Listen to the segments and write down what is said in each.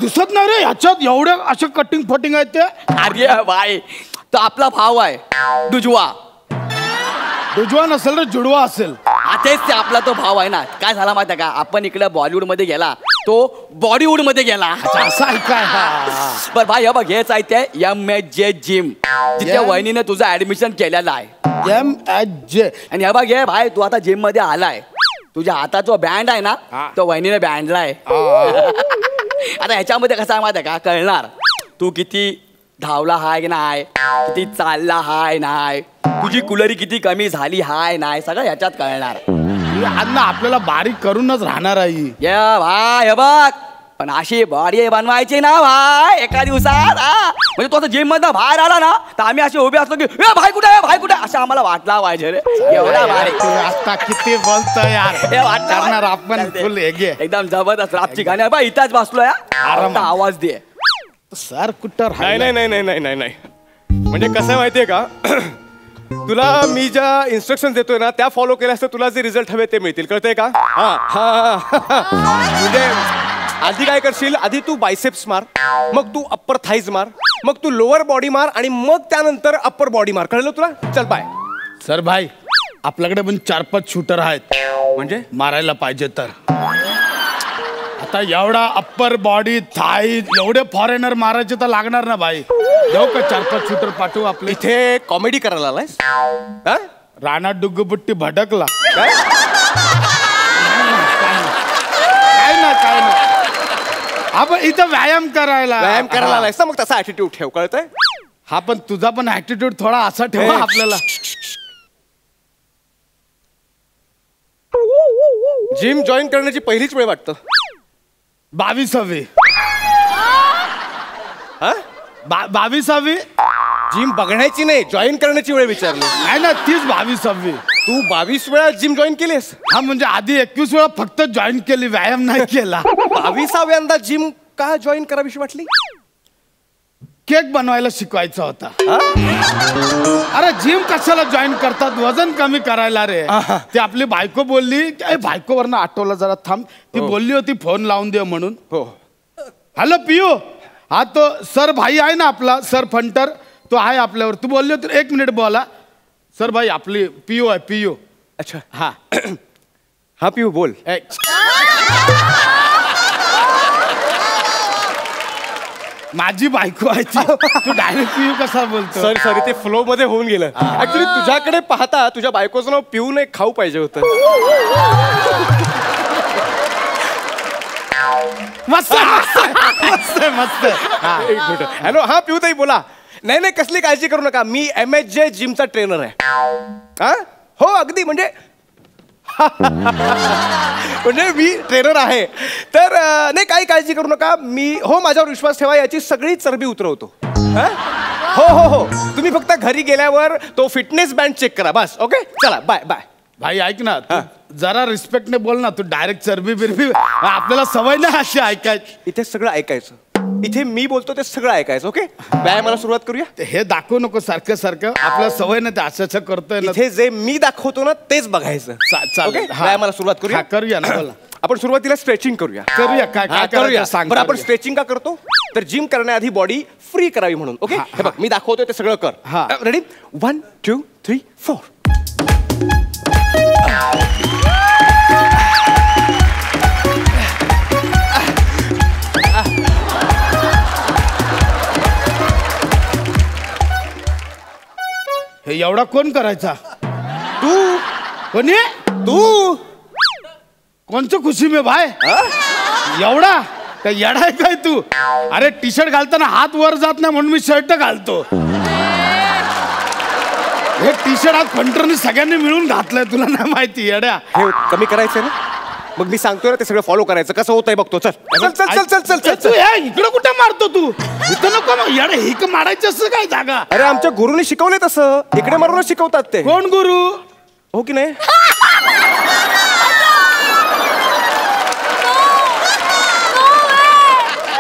दिसत नाही रे ह्याच्यात एवढे असे कटिंग फटिंग आहेत ते. अरे भाई तो आपला भाव आहे दुजवा. दुजवा नसेल रे जुडवा असेल. तेच ते आपला तो भाव आहे ना. काय झाला माहिती का आपण इकडे बॉलिवूड मध्ये गेला तो बॉलिवूड मध्ये गेला. असं आहे काय. बर भाई बघ हेच आहे ते MHJ जिम जिथे वहिनीने तुझं ऍडमिशन केलेलं आहे. MHJ. आणि हे बघ हे भाई तू आता जिम मध्ये आलाय तुझ्या हातात जो बँड आहे ना तो वहिनीने बँडलाय. आता ह्याच्यामध्ये कसं आहे माहिती का कळणार तू किती धावला हाय नाही किती चालला हाय नाही तुझी कुलरी किती कमी झाली हाय नाही सगळं ह्याच्यात कळणार. अण्णा आपल्याला बारीक करूनच राहणार आहे. ये भाई हे बघ पण अशी बॉडी बनवायची ना भाई एका दिवसात. म्हणजे तो जिम मधनं बाहेर आला ना तर आम्ही असे उभे असतो की भाई कुठे भाई कुठे असं आम्हाला वाटला पाहिजे रे. एवढा भारी आता किती बोलतो यार. हे वाटणार आपण फुल एकदम जबरदस्त रापची गाणी बा इथंच बसलोय. आवाज दे सर कुठं. नाही नाही नाही नाही नाही नाही म्हणजे कसं माहितीये का तुला मी ज्या इन्स्ट्रक्शन देतोय ना त्या फॉलो केल्यास तर तुला जे रिझल्ट हवे ते मिळतील. कळतंय का. म्हणजे आधी काय करशील आधी तू बायसेप्स मार मग तू अप्पर थाईज मार मग तू लोअर बॉडी मार आणि मग त्यानंतर अप्पर बॉडी मार. कळलं तुला. चल बाय. सर भाई आपल्याकडे पण 4-5 शूटर आहेत म्हणजे मारायला पाहिजे तर. आता एवढा अप्पर बॉडी थाई एवढे फॉरेनर मारायचे तर लागणार ना भाई. देऊ का 4-5 शूटर पाठवू आपले. इथे कॉमेडी करायला आलायस. राणा डुग्गुबुट्टी भटकला काय काय ना आपण इथं व्यायाम करायला आलायस ना मग तसा ऍटिट्यूड ठेव. कळतंय. हा पण तुझा पण ऍटिट्यूड थोडा असा ठेवा आपल्याला. जिम जॉईन करण्याची पहिलीच वेळ वाटतं 22वी. 22वी जिम बघण्याची नाही जॉईन करण्याची वेळ विचारली आहे ना. तीच 22वी. तू 22 वेळा जिम जॉईन केलीस. हा म्हणजे आधी 21 वेळा फक्त जॉईन केली व्यायाम नाही केला. 22व्यांदा जिम का जॉईन करावीशी वाटली. केक बनवायला शिकवायचा होता. अरे जिम कशाला जॉईन करतात वजन कमी करायला रे. ती आपली बायको बोलली बायकोवरनं आठवलं जरा थांब. ती बोलली होती फोन लावून दे म्हणून. हो हॅलो पियू. हा तो सर भाई आहे ना आपला सर फंटर तो आहे आपल्यावर. तू बोलली होती 1 मिनिट बोला. सर भाई आपली पियू आहे पियू. अच्छा हा हा पियू बोल. माझी बायको आहे तू डायरेक्ट पियू कसा बोलतो. सॉरी ते फ्लो मध्ये होऊन गेलं. ऍक्च्युली तुझ्याकडे पाहता तुझ्या बायकोचं नाव पिऊ नाही खाऊ पाहिजे होतं. मस्त मस्त मस्त. हॅलो हा पिऊ ताई बोला. नाही नाही कसली काळजी करू नका मी MHJ जिमचा ट्रेनर आहे. हो अगदी म्हणजे म्हणजे मी ट्रेनर आहे तर नाही काही काळजी करू नका मी. हो माझ्यावर विश्वास ठेवा याची सगळी चरबी उतरवतो. हो हो हो तुम्ही फक्त घरी गेल्यावर तो फिटनेस बँड चेक करा बस. ओके चला बाय बाय. भाई ऐक ना जरा रिस्पेक्टने बोल ना. तू डायरेक्ट चरबी बिरबी आपल्याला सवय नाही अशी ऐकायची. इथे सगळं ऐकायचं. इथे मी बोलतो ते सगळं ऐकायचं. ओके व्यायामाला सुरुवात करूया. हे दाखवू नको सारखं सारखं आपल्याला सवय नाही ते असं करतोय. इथे जे मी दाखवतो ना तेच बघायचं. चालेल व्यायामाला सुरुवात करूया. करूया ना बोला. आपण सुरुवातीला स्ट्रेचिंग करूया. करूया काय काय करूया सांग. बरं आपण स्ट्रेचिंग का करतो तर जिम करण्याआधी बॉडी फ्री करावी म्हणून. ओके हे बघ मी दाखवतोय ते सगळं कर. रेडी 1 2 3 4. हे एवढा कोण करायचा. तू कोणी तू कोणचं खुशी में भाई एवढा काय येडा आहे काय तू. अरे टी शर्ट घालताना हात वर जात नाही म्हणून मी शर्ट घालतो. हे टी शर्ट आज फंटरने सगळ्यांनी मिळून घातलंय तुला नाही माहिती येड्या. हे कमी करायचंय ना मग मी सांगतोय ना ते सगळं फॉलो करायचं. कसं होतंय बघतो. चल चल चल चल चल चल चल. तू इकडे कुठे मारतो तू. इथं नको येडे हिक मारायची असं काय जागा. अरे आमच्या गुरुने शिकवले तसं इकडे मारूनच शिकवतात ते. कोण गुरु. हो की नाही.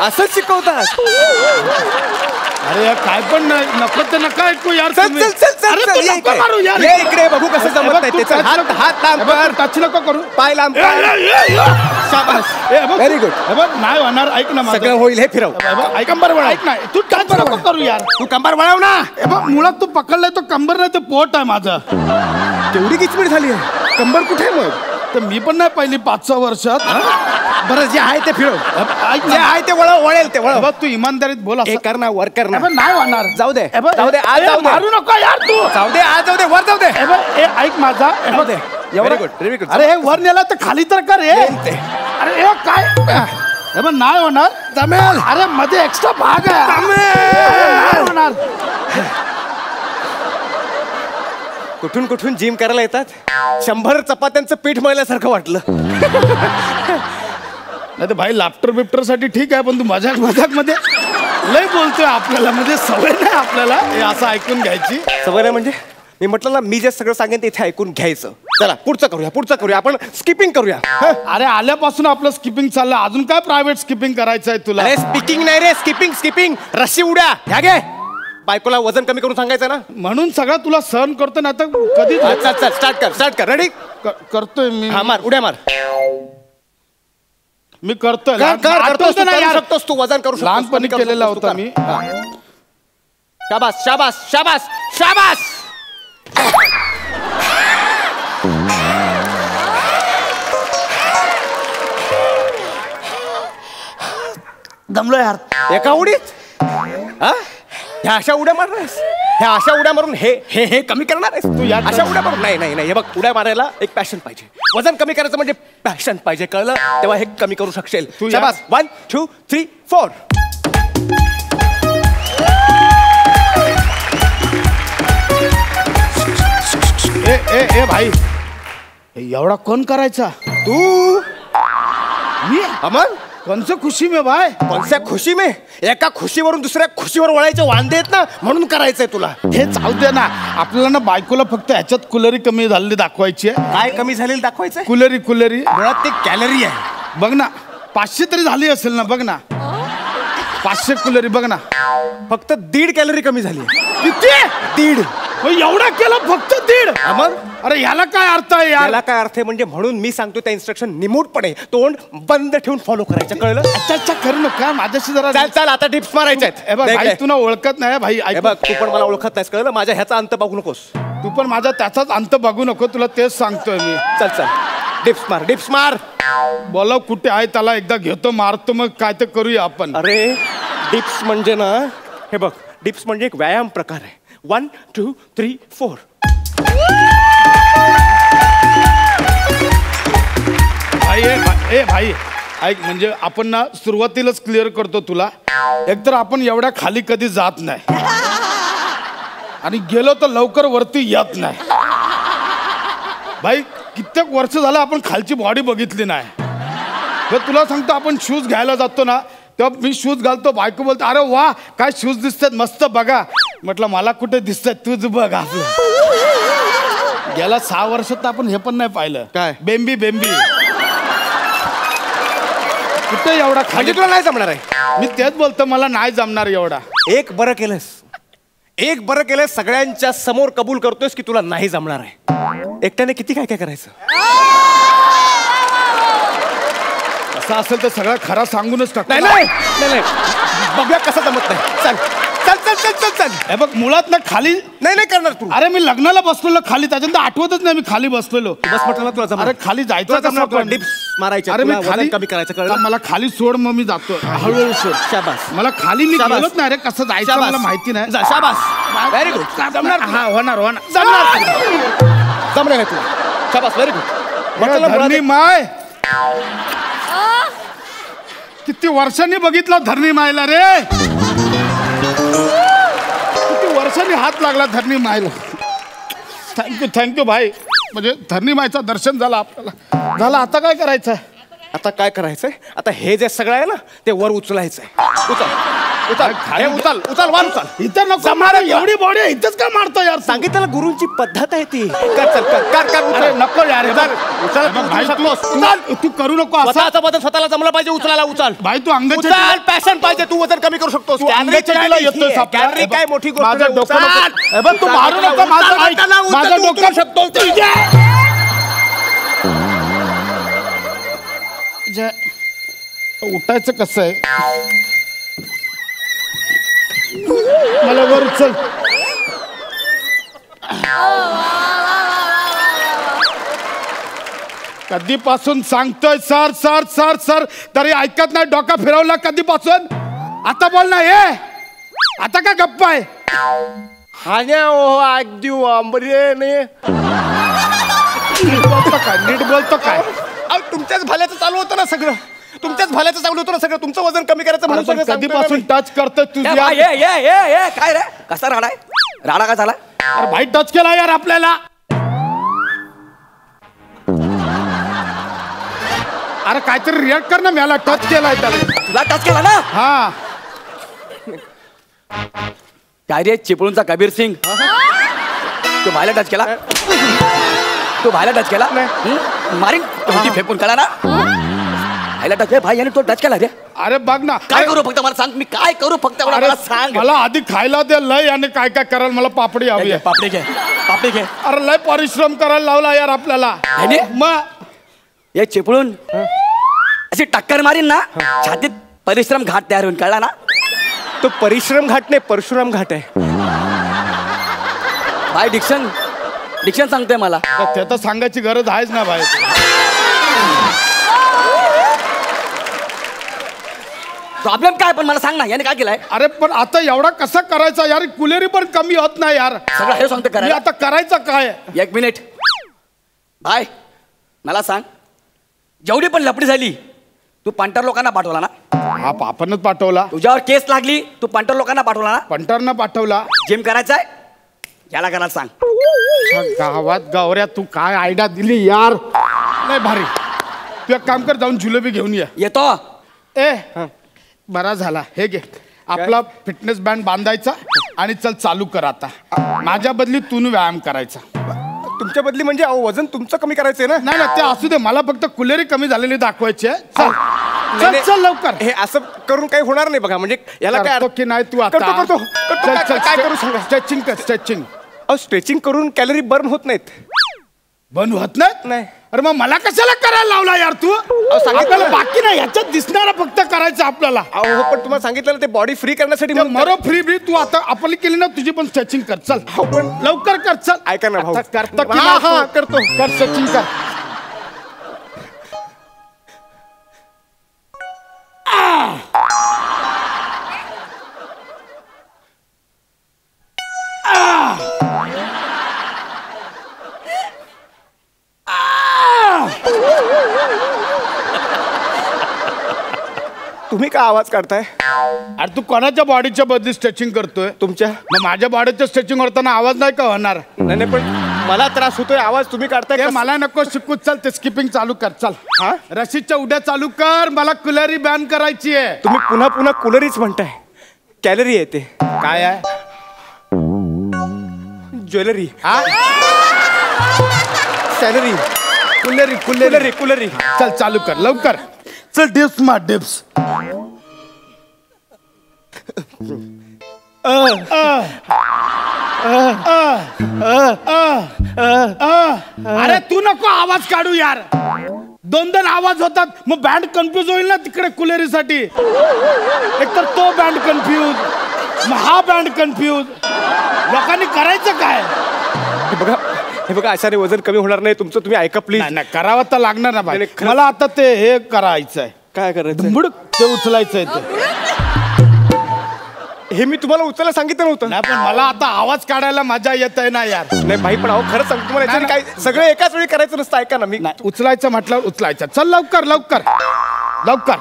असंच शिकवतात. अरे काय पण नको ते नका ऐकू यार. चल चल चल चल मारू यार. इकडे बघू कसं जमत नाही ते. हात लांब कर. टच नको करू. पाय लांब कर. शाबास हे बघ, व्हेरी गुड. हे बघ नाही होणार, ऐक ना माझं. सगळं होईल हे फिरव. हे बघ, ऐक कंबर वळा, ऐक ना तू कंबर नको करू यार. तू कंबर वळव ना. हे बघ मुळात तू पकडलाय तो कंबर नाही, ते पोट आहे माझं. तेवढी किचमिट झाली आहे. कंबर कुठे आहे मग? तर मी पण नाही पहिली 5-6 वर्षात. बरं जे आहे ते फिरव. ऐक जे ना, आहे ते वळेल ते हे वळव. बघ तू इमानदारीत बोल असं. हे कर ना वर कर ना. हे बघ, नाही होणार. जाऊ दे हे बघ, जाऊ दे आज ए, जाऊ दे. मारू नको यार तू. जाऊ दे आज जाऊ दे वर जाऊ दे. हे बघ, ए, ऐक माझा. हे जाऊ बघ, दे. एवढं- Very good, very good. अरे हे वर नेला तर खाली तर कर हे. नेल ते. अरे हे काय हे बघ नाही होणार. जमेल. अरे मध्ये एक्स्ट्रा भाग आहे. अरे, नाही होणार. कुठून कुठून जिम करायला येतात. 100 चपात्यांचं पीठ मळल्यासारखं वाटलं. नाही तर भाई लाफ्टर बिफ्टर साठी ठीक आहे, पण तू मजाक मध्ये लय बोलतोय. आपल्याला म्हणजे सवय नाही आपल्याला हे असं ऐकून घ्यायची. सवय नाही म्हणजे मी म्हटलं ना मी जे सगळं सांगेन ते इथे ऐकून घ्यायचं. चला पुढचं करूया आपण स्किपिंग करूया. अरे आल्यापासून आपलं स्किपिंग चाललं, अजून काय प्रायव्हेट स्किपिंग करायचं आहे तुला? अरे स्पीकिंग नाही रे स्किपिंग रस्सी उड्या ह्या घे. बायकोला वजन कमी करून सांगायचं ना. म्हणून सगळं तुला सहन करतो ना. तर कधी चल स्टार्ट कर रेडी. करतोय मी. हा मार उड्या मार. मी करतोय. करतोस ना यार. तू वजन करू शकतोस. लहानपणी केलेला होता मी. शाबास शाबास शाबास शाबास. दमलो यार. एका उडीत ह्या अशा उड्या मारणारेस. ह्या अशा उड्या मारून हे कमी करणार आहेस तू. या अशा उड्या मारून नाही हे बघ उड्या मारायला एक पॅशन पाहिजे. वजन कमी करायचं म्हणजे पॅशन पाहिजे, कळलं? तेव्हा हे कमी करू शकशील. तू शाबास. 1 2 3 4. ए भाई एवढा कोण करायचा? तू मी. अमन कोणचं खुशी में भाई? कोणत्या खुशी में? एका खुशीवरून दुसऱ्या खुशीवर वळायचे वांदे आहेत ना, म्हणून करायचंय तुला. हे चालू दे ना. आपल्याला ना बायकोला फक्त ह्याच्यात कुलरी कमी झालेली दाखवायची आहे. काय कमी झालेलं दाखवायचंय? कुलरी मुळात ते कॅलरी आहे. बघ ना 500 तरी झाली असेल ना. बघ ना 500 कुलरी बघ ना. फक्त 1.5 कॅलरी कमी झाली. किती? 1.5. एवढा केलं फक्त 1.5? अमन अरे याला काय अर्थ आहे यार? याला काय अर्थ आहे म्हणजे म्हणून मी सांगतो त्या इन्स्ट्रक्शन निमूटपणे तोंड बंद ठेवून फॉलो करायचं, कळलं? अच्छा करू नका माझ्याशी जरा. चल आता टिप्स मारायच्या आहेत. हे बघ भाई तुला ओळखत नाही भाई. हे बघ तू पण मला ओळखत नाहीस, कळलं? माझ्या ह्याचा अंत बघू नकोस. तू पण माझा त्याचाच अंत बघू नको. तुला तेच सांगतोय मी. चल डिप्स मार. बोलाव कुठे आहे त्याला एकदा घेतो मारतो, मग काय ते करूया आपण. अरे डिप्स म्हणजे ना, हे बघ डिप्स म्हणजे एक व्यायाम प्रकार आहे. 1 2 3 4. भाई ऐक, म्हणजे आपण ना सुरुवातीलाच क्लिअर करतो तुला. एकतर आपण एवढ्या खाली कधी जात नाही आणि गेलो तर लवकर वरती येत नाही. भाई कित्येक वर्ष झालं आपण खालची बॉडी बघितली नाही. तर तुला सांगतो आपण शूज घ्यायला जातो ना, तेव्हा मी शूज घालतो, बायको बोलतो अरे वा काय शूज दिसतात मस्त बघा. म्हटलं मला कुठे दिसतात, तूच बघ आपलं. गेल्या 6 वर्षात आपण हे पण नाही पाहिलं. काय? बेंबी कुठे एवढा खाली? म्हणजे तुला नाही जमणार आहे. मी तेच बोलतो मला नाही जमणार एवढा. एक बरं केलंस सगळ्यांच्या समोर कबूल करतोयस की तुला नाही जमणार आहे. एकट्याने किती काय करायचं? असं असेल तर सगळं खरा सांगूनच टाक. नाही बघूया कसं जमत नाही. चल हे बघ मुळात ना खाली नाही करणार तू. अरे मी लग्नाला बसलेलो खाली, त्याच्यानंतर आठवतच नाही मी खाली बसलेलो. बस म्हटलं ना तुला जमणार. अरे खाली जायचं डिप्स मारायचे. अरे मी खाली कमी करायचं, कळलं? मला खाली सोड, मग मी जातो हळूहळू सोड. शाबास. मला खाली मी शाबास. गेलोच नाही रे. कसं जायचं मला माहिती नाही. शाबास. Very good. जमणार. हा होणार जमणार आहे तुला. शाबास व्हेरी गुड. धरणी माय किती वर्षांनी बघितला धरणी मायला रे. किती वर्षांनी हात लागला धरणी मायला. थँक्यू भाई. म्हणजे धरणी मायचं दर्शन झालं आपल्याला. झालं आता काय करायचं? आता काय करायचंय? आता हे जे सगळं आहे ना ते वर उचलायचंय. उचल वर उचल. इथं नको मारा, एवढी बॉडी इथंच का मारतो यार? सांगितलं गुरुंची पद्धत आहे ती. कर अरे नको यार. तू करू नको असं. स्वतःचा बदल स्वतःला जमला पाहिजे. उचलायला उचल भाई. तू अंगाची उचल. पॅशन पाहिजे. तू वजन कमी करू शकतोस. कॅलरी काय मोठी गोष्ट माझं नाही. डोकं उचल. नको. बघ तू मारू नको माझं डोकं. शकतो. माझ्या उठायचं कसं आहे? मला वर चल. कधीपासून सांगतोय सर सर सर सर तरी ऐकत नाही. डोका फिरवला कधीपासून? आता बोल ना. हे आता का गप्पा आहे? हाण्या ओ अगदी आंबरे ने नीट बोलतो काय? नीट बोलतो काय? तुमच्याच भल्याचं चालू होतं ना सगळं. तुमच्याच भल्याचं चालू होतं ना सगळं. तुमचं वजन कमी करायचं म्हणून सगळं सांगतोय कधीपासून मी. टच करतोय तुझ्या? काय रे कसा राडा आहे? राडा का झाला? अरे भाई टच केला यार आपल्याला. अरे काहीतरी रिॲक्ट कर ना. मला टच केलाय त्याला. तुला टच केला ना? हा. काय रे चिपळूणचा कबीर सिंग? तू भायला टच केला? तू भायला टच केला? मारीन तुमची फेकून कळा ना. भाईला टच भाई याने तो टच केला रे. अरे बघ ना. काय करू फक्त मला सांग. मी काय करू फक्त मला सांग. मला आधी खायला दे. लय याने काय काय करायला. मला पापडी हवी आहे. पापडी घे पापडी घे. अरे लय परिश्रम करायला लावला यार आपल्याला. मग हे चिपळून अशी टक्कर मारीन ना छातीत परिश्रम घाट तयार होऊन कळला ना. तो परिश्रम घाट नाही परशुराम घाट आहे. भाई डिक्शन डिक्शन सांगतोय मला. ते तर सांगायची गरज आहेच ना भाई. प्रॉब्लेम काय पण मला सांग ना. याने काय केलंय? अरे पण आता एवढा कसा करायचा यार? कुलेरी पण कमी होत नाही यार. सगळं हे सांगतो मी करा. आता करायचं काय? एक मिनिट भाई मला सांग. जेवढी पण लपडी झाली तू पंटर लोकांना पाठवला ना? हा आपणच पाठवला. तुझ्यावर केस लागली तू पंटर लोकांना पाठवला ना? पंटरनं पाठवला. जिम करायचंय याला करायला सांग. गावात गावऱ्या तू काय आयडिया दिली यार. नाही भारी. तू एक काम कर जाऊन जुलेबी घेऊन ये. येतो. ए बरा झाला. हे घे आपला फिटनेस बँड बांधायचा आणि चल चालू कर आता. माझ्या बदली तू व्यायाम करायचा. तुमच्या बदली म्हणजे अहो वजन तुमचं कमी करायचंय ना. नाही ना ते असू दे. मला फक्त कुलेरी कमी झालेली दाखवायची आहे. चल नाही, चल नाही. चल लवकर. हे असं करून काही होणार नाही बघा. म्हणजे याला काय करतो की नाही तू आता? करतो. चल चल काय करू सांगा. स्ट्रेचिंग कर स्ट्रेचिंग. अहो स्ट्रेचिंग करून कॅलरी बर्न होत नाहीत. बंद होत नाही? नाही. अरे मग मला कशाला करायला लावला यार तू? सांगितलं आपल्याला ना. बाकी नाही ह्याच्यात दिसणारा फक्त करायचं आपल्याला. अहो पण तुम्हाला सांगितलं ना ते बॉडी फ्री करण्यासाठी ते मरो फ्री फ्री तू आता आपली केली ना तुझी पण स्ट्रेचिंग कर. चल पण लवकर कर. चल ऐका ना भाऊ. आता करतो की हा, नाही हा, तू? करतो. कर स्ट्रेचिंग कर. तुम्ही काय आवाज काढताय? अरे तू कोणाच्या बॉडीच्या बदली स्ट्रेचिंग करतोय? तुमच्या. मग माझ्या बॉडीचं स्ट्रेचिंग होताना आवाज नाही का होणार? नाही पण मला त्रास होतोय. आवाज तुम्ही काढताय. ते मला नको शिकू. चल ते स्किपिंग चालू कर. चल हा? रशीदच्या उड्या चालू कर. मला कुलेरी बॅन करायची आहे. तुम्ही पुन्हा पुन्हा कुलरीच म्हणताय. कॅलरी आहे ते. काय आहे? ज्वेलरी. हा सॅलरी. कुलेरी कुलरी कुलरी. चल चालू कर लवकर. चल डिप्स मार डिप्स. अरे तू नको आवाज काढू यार. दोन दोन आवाज होतात. मग बँड कन्फ्यूज होईल ना तिकडे कुलेरीसाठी. एकतर तो बँड कन्फ्यूज मग हा बँड कन्फ्यूज. लोकांनी करायचं काय? हे बघा अशाने वजन कमी होणार नाही तुमचं. तुम्ही ऐका प्लीज. नाही करावं तर लागणार ना भाई. नाही, खरं- मला आता ते हे करायचं आहे. काय करायचं? धुंबुड ते उचलायचं आहे ते. हे मी तुम्हाला उचलायला सांगितलं नव्हतं. नाही पण मला आता आवाज काढायला मजा येत आहे ना यार. नाही भाई पण अहो खरंच सांगतो तुम्हाला याच्याने नाही, काय सगळं एकाच वेळी करायचं नसतं. ऐका ना मी. नाही उचलायचं म्हटल्यावर उचलायचं. चल लवकर लवकर लवकर.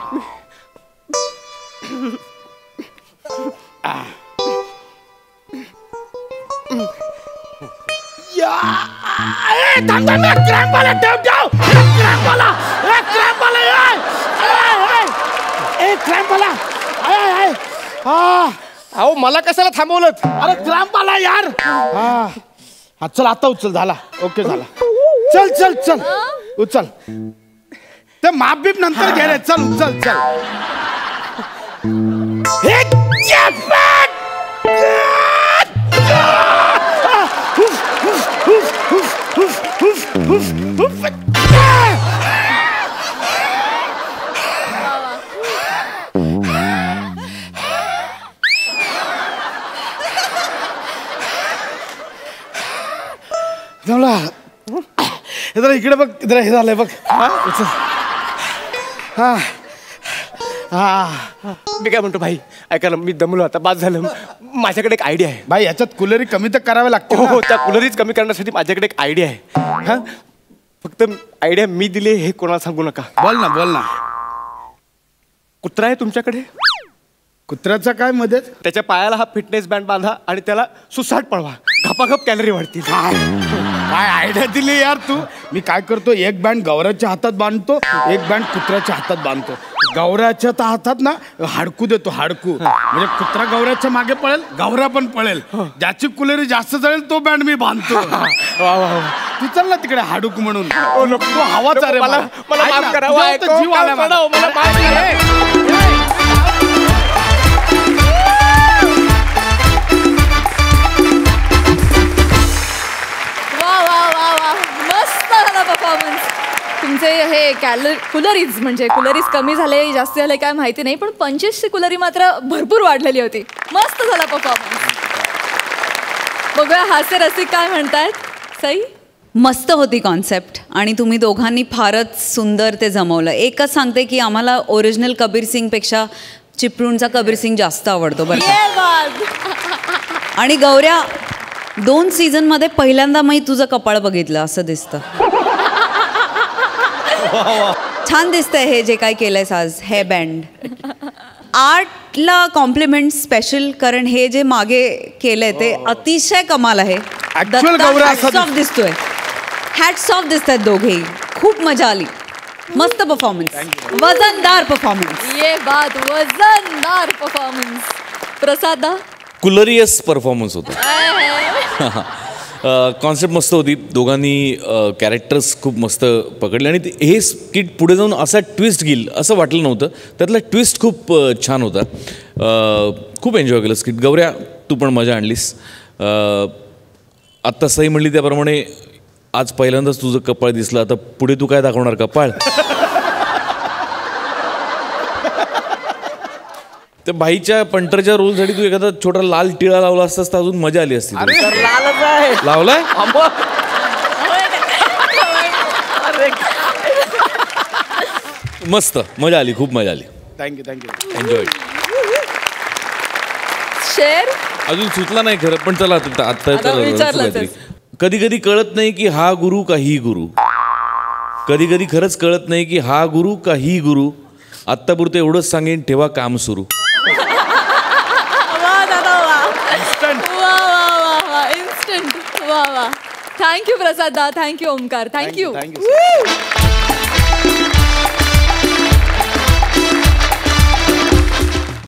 अहो मला कशाला थांबवलं? अरे क्रॅम्प आला यार. हा चल आता उचल. झाला ओके झाला. चल चल चल उचल. ते माप बीप नंतर घे रे. चल उचल चल. जमला जरा इकडे बघ, जरा हे झालंय बघ. हा मी काय म्हणतो भाई, ऐका ना, मी दमलो आता, बाद झालं. माझ्याकडे एक आयडिया आहे भाई. याच्यात कुलरी कमी तर करावे लागते. हो, त्या कुलरीच कमी करण्यासाठी माझ्याकडे एक आयडिया आहे. हा, फक्त आयडिया मी दिली हे कोणाला सांगू नका. बोल ना, बोल ना. कुत्रा आहे तुमच्याकडे? कुत्र्याचा काय मदत? त्याच्या पायाला हा फिटनेस बँड बांधा आणि त्याला सुसाट पळवा, घपाघप कॅलरी वाढतील. काय आयडिया दिली यार तू. मी काय करतो, एक बँड गौऱ्याच्या हातात बांधतो, एक बँड कुत्र्याच्या हातात बांधतो. गौऱ्याच्या हातात ना हाडकू देतो, हाडकू. म्हणजे कुत्रा गौऱ्याच्या मागे पळेल, गौऱ्या पण पळेल. ज्याची कुलेरी जास्त जळेल तो बँड मी बांधतो. वा वा. तू चल ना तिकडे हाडूक म्हणून. तो हवाच रे. मला माफ करा. जीव आला मला. मला माफ करा. तुमचे हे कुलरीज म्हणजे कुलरीज कमी झाले जास्त झाले काय माहिती नाही, पण 25ची कुलरी मात्र भरपूर वाढलेली होती. मस्त झाला परफॉर्मन्स. बघूया हास्य रसिक काय म्हणतायत. सई, मस्त होती कॉन्सेप्ट आणि तुम्ही दोघांनी फारच सुंदर ते जमवलं. एकच सांगते की आम्हाला ओरिजिनल कबीर सिंगपेक्षा चिपळूणचा कबीर सिंग जास्त आवडतो बरं का. आणि गौऱ्या, 2 सीझनमध्ये पहिल्यांदा मी तुझं कपाळ बघितलं असं दिसतं. छान दिसतंय हे जे काय केलंयस आज, हेअर बँड. आर्टला कॉम्प्लिमेंट स्पेशल, कारण हे जे मागे केलंय ते अतिशय कमाल आहे. हॅट्स ऑफ दिसतोय, हॅट्स ऑफ दिसतात दोघेही. खूप मजा आली. मस्त परफॉर्मन्स, वजनदार परफॉर्मन्स. ये बात, वजनदार परफॉर्मन्स. प्रसादा, कुलरियस परफॉर्मन्स होता. कॉन्सेप्ट मस्त होती. दोघांनी कॅरेक्टर्स खूप मस्त पकडले आणि हे स्किट पुढे जाऊन असा ट्विस्ट घेईल असं वाटलं नव्हतं. त्यातला ट्विस्ट खूप छान होता. खूप एन्जॉय केलं स्किट. गौऱ्या, तू पण मजा आणलीस. आत्ता सही म्हणली त्याप्रमाणे आज पहिल्यांदाच तुझं कपाळ दिसलं. आता पुढे तू काय दाखवणार, कपाळ? त्या बाईच्या पंटरच्या रोलसाठी तू एखादा छोटा लाल टिळा लावला असतास तर अजून मजा आली असती. लावलाय? मस्त मजा आली, खूप मजा आली. थँक्यू. एन्जॉय. शेर अजून सुचला नाही खरं, पण चला आता कधी कधी कळत नाही की हा गुरु का ही गुरु. कधी कधी खरंच कळत नाही की हा गुरु का ही गुरु. आत्तापुरतं एवढंच सांगेन, ठेवा काम सुरू. थँक्यू प्रसाद दा, थँक्यू ओमकार, थँक्यू.